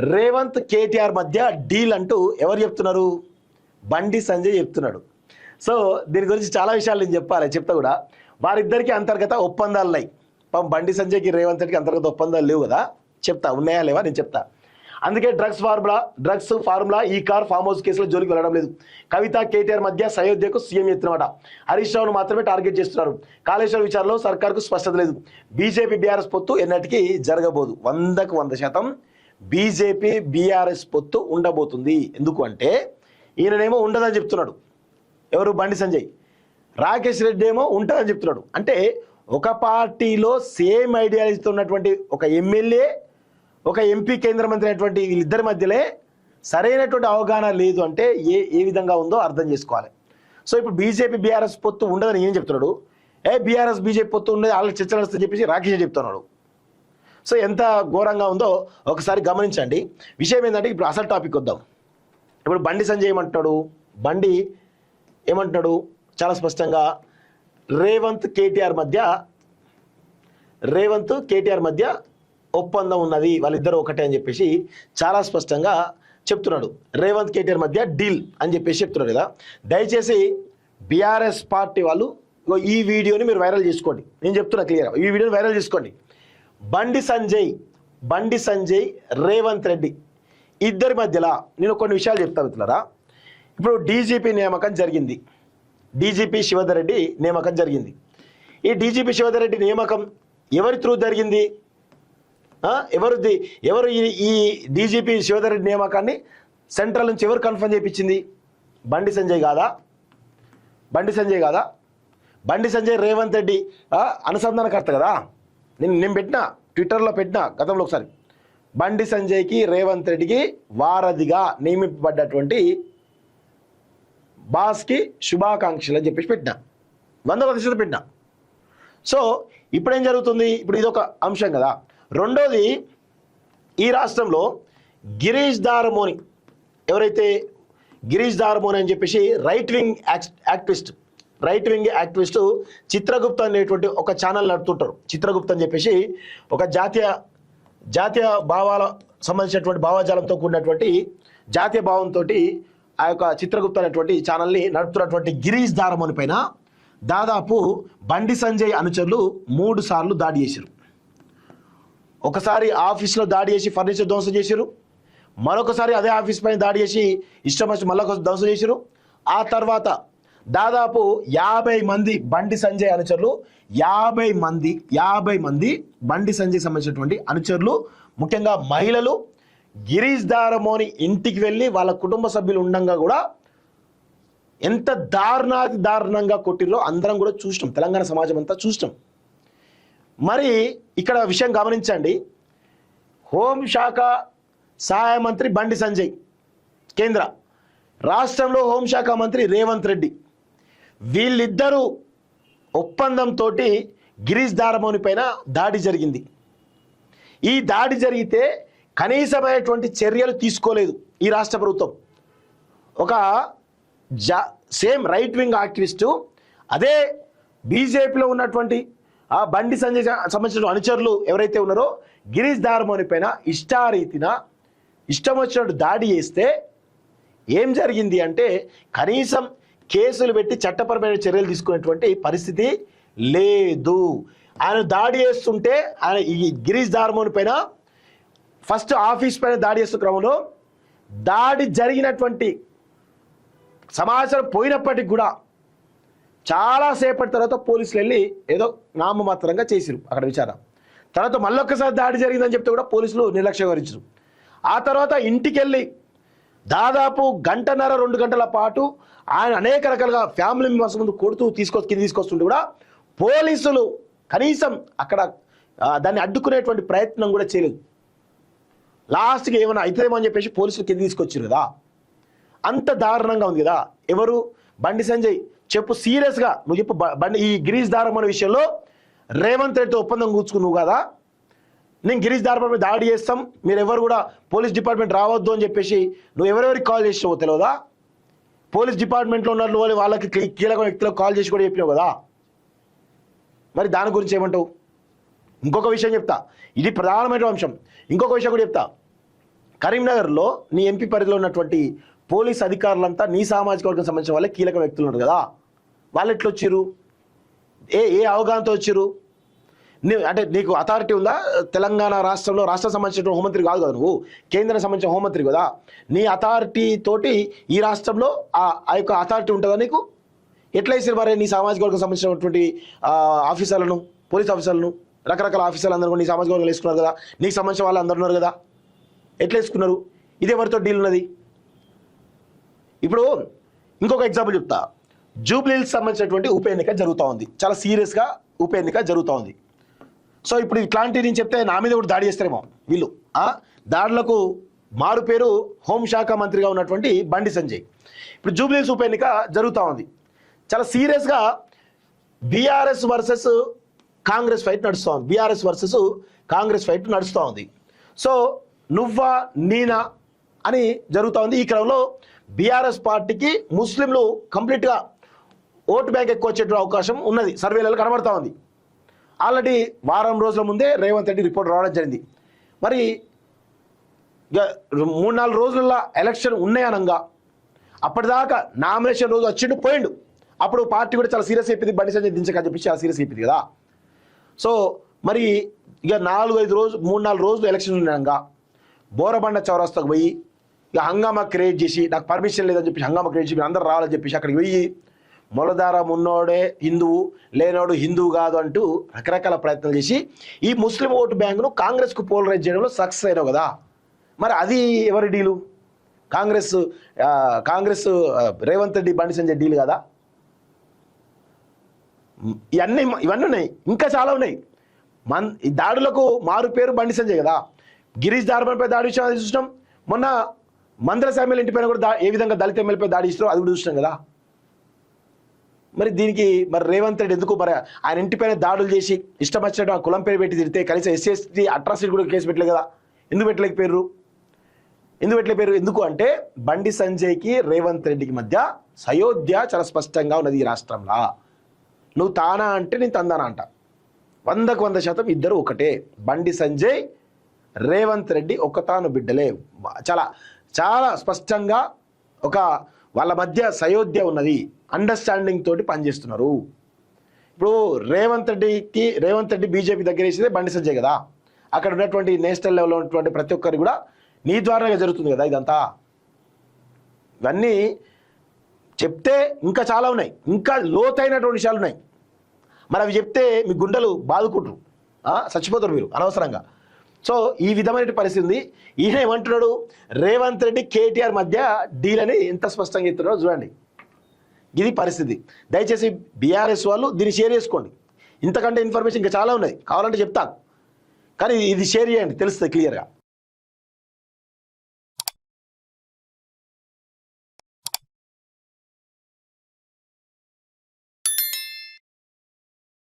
రేవంత్ కేటీఆర్ మధ్య డీల్ అంటూ ఎవరు చెప్తున్నారు? బండి సంజయ్ చెప్తున్నాడు. సో దీని గురించి చాలా విషయాలు నేను చెప్తా కూడా. వారిద్దరికి అంతర్గత ఒప్పందాలు ఉన్నాయి. పాపం బండి సంజయ్కి రేవంత్ రెడ్డికి అంతర్గత ఒప్పందాలు లేవు కదా, చెప్తా. ఉన్నాయా లేవా నేను చెప్తా. అందుకే డ్రగ్స్ ఫార్ములా ఈ కార్ ఫామ్ హౌస్ కేసులో జోలికి వెళ్ళడం లేదు. కవిత కేటీఆర్ మధ్య సయోధ్యకు సీఎం ఎత్తునమాట. హరీష్ రావును మాత్రమే టార్గెట్ చేస్తున్నారు. కాళేశ్వరం విచారణలో సర్కార్కు స్పష్టత లేదు. బీజేపీ బీఆర్ఎస్ పొత్తు ఎన్నటికీ జరగబోదు. 100% బీజేపీ బీఆర్ఎస్ పొత్తు ఉండబోతుంది. ఎందుకు అంటే ఈయననేమో ఉండదని చెప్తున్నాడు. ఎవరు? బండి సంజయ్. రాకేష్ రెడ్డి ఏమో ఉంటుందని చెప్తున్నాడు. అంటే ఒక పార్టీలో సేమ్ ఐడియాలజీతో ఉన్నటువంటి ఒక ఎమ్మెల్యే, ఒక ఎంపీ, కేంద్ర మంత్రి అయినటువంటి వీళ్ళిద్దరి మధ్యలో సరైనటువంటి అవగాహన లేదు అంటే ఏ విధంగా ఉందో అర్థం చేసుకోవాలి. సో ఇప్పుడు బీజేపీ బీఆర్ఎస్ పొత్తు ఉండదని ఏం చెప్తున్నాడు? బీఆర్ఎస్ బీజేపీ పొత్తు ఉండేది వాళ్ళకి చర్చలు వస్తుందని చెప్పేసి రాకేష్ చెప్తున్నాడు. సో ఎంత ఘోరంగా ఉందో ఒకసారి గమనించండి. విషయం ఏంటంటే ఇప్పుడు అసలు టాపిక్ వద్దాం. ఇప్పుడు బండి సంజయ్ ఏమంటున్నాడు? బండి ఏమంటున్నాడు చాలా స్పష్టంగా, రేవంత్ కేటీఆర్ మధ్య ఒప్పందం ఉన్నది, వాళ్ళిద్దరూ ఒకటే అని చెప్పేసి చాలా స్పష్టంగా చెప్తున్నాడు. రేవంత్ కేటీఆర్ మధ్య డీల్ అని చెప్పేసి చెప్తున్నాడు కదా. దయచేసి బీఆర్ఎస్ పార్టీ వాళ్ళు ఈ వీడియోని మీరు వైరల్ చేసుకోండి. నేను చెప్తున్నా క్లియర్గా, ఈ వీడియోని వైరల్ చేసుకోండి. బండి సంజయ్ రేవంత్ రెడ్డి ఇద్దరి మధ్యలో నేను కొన్ని విషయాలు చెప్తా మిత్రులారా. ఇప్పుడు డీజీపీ నియామకం జరిగింది. డీజీపీ శివధర్ రెడ్డి నియామకం జరిగింది. ఈ డీజీపీ శివధర్ రెడ్డి నియామకం ఎవరి త్రూ జరిగింది? ఎవరు ఈ డీజీపీ శివధర్ రెడ్డి నియామకాన్ని సెంట్రల్ నుంచి ఎవరు కన్ఫర్మ్ చేయించింది? బండి సంజయ్ కాదా? బండి సంజయ్ రేవంత్ రెడ్డి అనుసంధానకర్త కదా. నేను పెట్టినా, ట్విట్టర్లో పెట్టినా గతంలో ఒకసారి. బండి సంజయ్కి రేవంత్ రెడ్డికి వారధిగా నియమింపబడ్డటువంటి బాస్కి శుభాకాంక్షలు అని చెప్పేసి పెట్టినా, 100% పెట్టినా. సో ఇప్పుడేం జరుగుతుంది? ఇప్పుడు ఇదొక అంశం కదా. రెండోది, ఈ రాష్ట్రంలో గిరీష్ దారమోని, ఎవరైతే గిరీష్ దారమోని అని చెప్పేసి రైట్ వింగ్ యాక్టివిస్ట్ చిత్రగుప్త అనేటువంటి ఒక ఛానల్ నడుపుతుంటారు. చిత్రగుప్త అని చెప్పేసి ఒక జాతీయ భావాల సంబంధించినటువంటి భావజాలంతో కూడినటువంటి జాతీయ భావంతో ఆ యొక్క చిత్రగుప్త అనేటువంటి ఛానల్ని నడుపుతున్నటువంటి గిరీష్ దారమోని పైన దాదాపు బండి సంజయ్ అనుచరులు 3 సార్లు దాడి చేశారు. ఒకసారి ఆఫీస్లో దాడి చేసి ఫర్నిచర్ ధ్వంసం చేశారు. మరొకసారి అదే ఆఫీస్ పైన దాడి చేసి ఇష్టం వచ్చి మళ్ళీ ధ్వంసం చేశారు. ఆ తర్వాత దాదాపు 50 మంది బండి సంజయ్ అనుచరులు, 50 మంది బండి సంజయ్ సంబంధించినటువంటి అనుచరులు, ముఖ్యంగా మహిళలు గిరీష్ దారమోని ఇంటికి వెళ్ళి వాళ్ళ కుటుంబ సభ్యులు ఉండగా కూడా ఎంత దారుణంగా కొట్టిరో అందరం కూడా చూసినాం. తెలంగాణ సమాజం అంతా చూసినాం. మరి ఇక్కడ విషయం గమనించండి. హోంశాఖ సహాయ మంత్రి బండి సంజయ్, కేంద్ర రాష్ట్రంలో హోంశాఖ మంత్రి రేవంత్ రెడ్డి, వీళ్ళిద్దరూ ఒప్పందంతో గిరీష్ దారమోని పైన దాడి జరిగింది. ఈ దాడి జరిగితే కనీసమైనటువంటి చర్యలు తీసుకోలేదు ఈ రాష్ట్ర ప్రభుత్వం. ఒక సేమ్ రైట్ వింగ్ యాక్టివిస్టు, అదే బీజేపీలో ఉన్నటువంటి ఆ బండి సంజయ్ సంబంధించిన అనుచరులు ఎవరైతే ఉన్నారో గిరీష్ దారమోని పైన ఇష్టం వచ్చినట్టు దాడి చేస్తే ఏం జరిగింది అంటే కనీసం కేసులు పెట్టి చట్టపరమైన చర్యలు తీసుకునేటువంటి పరిస్థితి లేదు. ఆయన దాడి చేస్తుంటే ఆయన ఈ గిరీష్ దారమోని పైన ఫస్ట్ ఆఫీస్ పైన దాడి చేస్తున్న క్రమంలో దాడి జరిగినటువంటి సమాచారం పోయినప్పటికి కూడా చాలాసేపటి తర్వాత పోలీసులు వెళ్ళి ఏదో నామమాత్రంగా చేసిరు అక్కడ విచారణ. తర్వాత మళ్ళొక్కసారి దాడి జరిగిందని చెప్తే కూడా పోలీసులు నిర్లక్ష్యం వహించరు. ఆ తర్వాత ఇంటికి వెళ్ళి దాదాపు 1.5-2 గంటల పాటు ఆయన అనేక రకాలుగా ఫ్యామిలీ మెంబర్స్ ముందు కొడుతూ కింద తీసుకొస్తుంటే కూడా పోలీసులు కనీసం అక్కడ దాన్ని అడ్డుకునేటువంటి ప్రయత్నం కూడా చేయలేదు. లాస్ట్కి ఏమైనా అవుతుందేమో అని చెప్పేసి పోలీసులు కింద తీసుకొచ్చారు కదా. అంత దారుణంగా ఉంది కదా. ఎవరు? బండి సంజయ్. చెప్పు సీరియస్గా నువ్వు చెప్పు. ఈ గిరీష్ దారమోని విషయంలో రేవంత్ రెడ్డితో ఒప్పందం కూర్చుకున్నావు కదా, నేను గిరీష్ దారమోని మీద దాడి చేస్తాం, మీరు ఎవరు కూడా పోలీస్ డిపార్ట్మెంట్ రావద్దు అని చెప్పేసి నువ్వు ఎవరెవరికి కాల్ చేసినావో తెలియదా? పోలీస్ డిపార్ట్మెంట్లో ఉన్న వాళ్ళకి కీలక వ్యక్తులకు కాల్ చేసి కూడా చెప్పినావు కదా. మరి దాని గురించి ఏమంటావు? ఇంకొక విషయం చెప్తా, ఇది ప్రధానమైన అంశం. ఇంకొక విషయం కూడా చెప్తా. కరీంనగర్లో నీ ఎంపీ పరిధిలో ఉన్నటువంటి పోలీస్ అధికారులంతా నీ సామాజిక వర్గం సంబంధించిన వాళ్ళే కీలక వ్యక్తులు ఉన్నారు కదా, వాళ్ళు ఎట్లా వచ్చిర్రు? ఏ అవగాహనతో వచ్చిర్రు? అంటే నీకు అథారిటీ ఉందా? తెలంగాణ రాష్ట్రంలో రాష్ట్రం సంబంధించిన హోంమంత్రి కాదు కదా నువ్వు, కేంద్రానికి సంబంధించిన హోంమంత్రి కదా. నీ అథారిటీ తోటి ఈ రాష్ట్రంలో ఆ యొక్క అథారిటీ ఉంటుందా నీకు? ఎట్లా వేసారు మరి నీ సామాజిక వర్గం సంబంధించినటువంటి ఆఫీసర్లను, పోలీస్ ఆఫీసర్లను, రకరకాల ఆఫీసర్లు అందరూ నీ సామాజిక వర్గం వేసుకున్నారు కదా, నీకు సంబంధించిన వాళ్ళు అందరు ఉన్నారు కదా, ఎట్లా వేసుకున్నారు? ఇది ఎవరితో డీల్ ఉన్నది? ఇప్పుడు ఇంకొక ఎగ్జాంపుల్ చెప్తా. జూబ్లీహిల్స్ సంబంధించినటువంటి ఉప ఎన్నిక జరుగుతూ ఉంది, చాలా సీరియస్గా ఉప ఎన్నిక జరుగుతూ ఉంది. సో ఇప్పుడు ఇట్లాంటివి నేను చెప్తే నా మీద కూడా దాడి చేస్తారేమో వీళ్ళు. దాడులకు మారు పేరు హోంశాఖ మంత్రిగా ఉన్నటువంటి బండి సంజయ్. ఇప్పుడు జూబ్లీహిల్స్ ఉప ఎన్నిక జరుగుతూ ఉంది, చాలా సీరియస్గా బీఆర్ఎస్ వర్సెస్ కాంగ్రెస్ ఫైట్ నడుస్తూ ఉంది. బీఆర్ఎస్ వర్సెస్ కాంగ్రెస్ ఫైట్ నడుస్తూ ఉంది. సో నువ్వా నేనా అని జరుగుతూ ఉంది. ఈ క్రమంలో బీఆర్ఎస్ పార్టీకి ముస్లింలు కంప్లీట్గా ఓటు బ్యాంక్ ఎక్కువ వచ్చే అవకాశం ఉన్నది, సర్వేలలో కనబడతా ఉంది. ఆల్రెడీ వారం రోజుల ముందే రేవంత్ రెడ్డి రిపోర్ట్ రావడం జరిగింది. మరి ఇక 3-4 రోజుల్లో ఎలక్షన్ ఉన్నాయనంగా అప్పటిదాకా నామినేషన్ రోజు వచ్చిండు పోయిండు. అప్పుడు పార్టీ కూడా చాలా సీరియస్ అయిపోయింది, బండి సంజయ్ దించకని చెప్పి చాలా సీరియస్ అయిపోయింది కదా. సో మరి ఇక 3-4 రోజులు ఎలక్షన్ ఉన్నాక బోరబండ చౌరస్తాకు పోయి ఇక హంగామా క్రియేట్ చేసి, నాకు పర్మిషన్ లేదని చెప్పి హంగామా క్రియేట్ చేసి అందరూ రావాలని చెప్పేసి అక్కడికి పోయి మొలదారం ఉన్నోడే హిందువు, లేనోడు హిందువు కాదు అంటూ రకరకాల ప్రయత్నాలు చేసి ఈ ముస్లిం ఓటు బ్యాంకును కాంగ్రెస్కు పోలరైజ్ చేయడంలో సక్సెస్ అయినావు కదా. మరి అది ఎవరి డీలు? కాంగ్రెస్ రేవంత్ రెడ్డి బండి సంజయ్ డీల్ కదా. ఇవన్నీ ఉన్నాయి, ఇంకా చాలా ఉన్నాయి. ఈ దాడులకు మారు పేరు బండి సంజయ్ కదా. గిరీష్ దార్మన్పై దాడి విషయం చూసినాం. మొన్న మందరస ఎమ్మెల్యే ఇంటిపైన కూడా ఏ విధంగా దళిత ఎమ్మెల్యేపై దాడి ఇస్తారో అది కూడా చూసినాం కదా. మరి దీనికి మరి రేవంత్ రెడ్డి ఎందుకు మరి ఆయన ఇంటిపైన దాడులు చేసి ఇష్టం వచ్చినట్టు ఆ కులం పేరు పెట్టి తిరిగితే కనీసం ఎస్సీ అట్రాసిటీ కూడా కేసు పెట్టలేదు కదా, ఎందుకు పెట్టలేకపోయారు? ఎందుకు అంటే బండి సంజయ్కి రేవంత్ రెడ్డికి మధ్య సయోధ్య చాలా స్పష్టంగా ఉన్నది ఈ రాష్ట్రంలో. నువ్వు తానా అంటే నేను తందానా అంట. 100% ఇద్దరు ఒకటే. బండి సంజయ్ రేవంత్ రెడ్డి ఒక్కతాను బిడ్డలే. చాలా చాలా స్పష్టంగా వాళ్ళ మధ్య సయోధ్య ఉన్నది, అండర్స్టాండింగ్ తోటి పనిచేస్తున్నారు. ఇప్పుడు రేవంత్ రెడ్డి బీజేపీ దగ్గర వేసేదే బండి సంజయ్ కదా. అక్కడ ఉన్నటువంటి నేషనల్ లెవెల్లో ఉన్నటువంటి ప్రతి ఒక్కరి కూడా నీ ద్వారాగా జరుగుతుంది కదా ఇదంతా. ఇవన్నీ చెప్తే ఇంకా చాలా ఉన్నాయి, ఇంకా లోతైనటువంటి విషయాలు ఉన్నాయి. మరి అవి చెప్తే మీ గుండెలు బాదుకుంటారు, చచ్చిపోతారు మీరు అనవసరంగా. సో ఈ విధమైన పరిస్థితి ఉంది. ఈయన ఏమంటున్నాడు, రేవంత్ రెడ్డి కేటీఆర్ మధ్య డీల్ అని ఎంత స్పష్టంగా చెప్తున్నాడో చూడండి. ఇది పరిస్థితి. దయచేసి బీఆర్ఎస్ వాళ్ళు దీన్ని షేర్ చేసుకోండి. ఇంతకంటే ఇన్ఫర్మేషన్ ఇంకా చాలా ఉన్నాయి, కావాలంటే చెప్తాను, కానీ ఇది షేర్ చేయండి, తెలుస్తుంది క్లియర్గా.